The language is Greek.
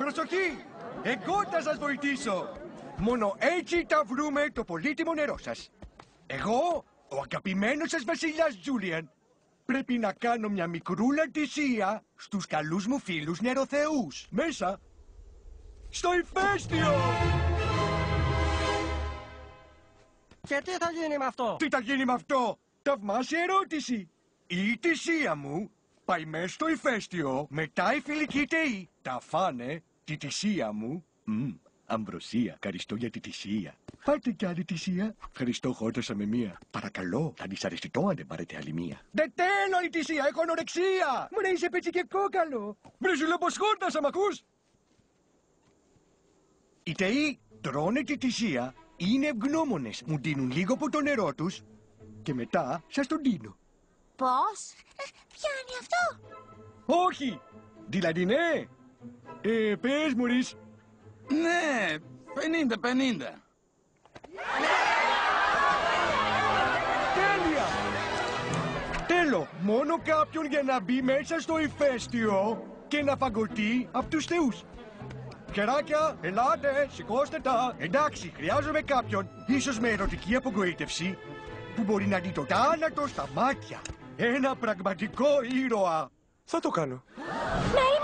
Προσοχή! Εγώ θα σας βοηθήσω. Μόνο έτσι θα βρούμε το πολύτιμο νερό σας. Εγώ, ο αγαπημένος σας βασιλιάς Τζούλιαν, πρέπει να κάνω μια μικρούλα θυσία στους καλούς μου φίλους νεροθεούς. Μέσα, στο ηφαίστειο! Και τι θα γίνει με αυτό? Τι θα γίνει με αυτό? Θαυμάσια ερώτηση. Η θυσία μου πάει μέσα στο ηφαίστειο, μετά οι φιλικοί θεοί τα φάνε τη θυσία μου. Αμβροσία, ευχαριστώ για τη θυσία. Πάρτε κι άλλη θυσία. Ευχαριστώ, χόρτασα με μία. Παρακαλώ, θα δυσαρεστηθώ αν δεν πάρετε άλλη μία. Δεν θέλω άλλη θυσία, έχω ανορεξία. Μου να είσαι πέτσι και κόκαλο. Βρε σου λέω πως χόρτασα, μ' ακούς? Οι θεοί τρώνε τη θυσία, είναι ευγνώμονες. Μου δίνουν λίγο από το νερό τους και μετά σας τον δίνω. Πώς? Πιάνει αυτό? Όχι! Δηλαδή ναι! Πες μου ρεις. Ναι, 50-50. Τέλεια! Θέλω μόνο κάποιον για να μπει μέσα στο ηφαίστειο και να φαγωθεί από τους θεούς. Χεράκια, ελάτε, σηκώστε τα. Εντάξει, χρειάζομαι κάποιον, ίσως με ερωτική απογοήτευση, που μπορεί να δει το θάνατο στα μάτια. Ένα πραγματικό ήρωα. Θα το κάνω. Να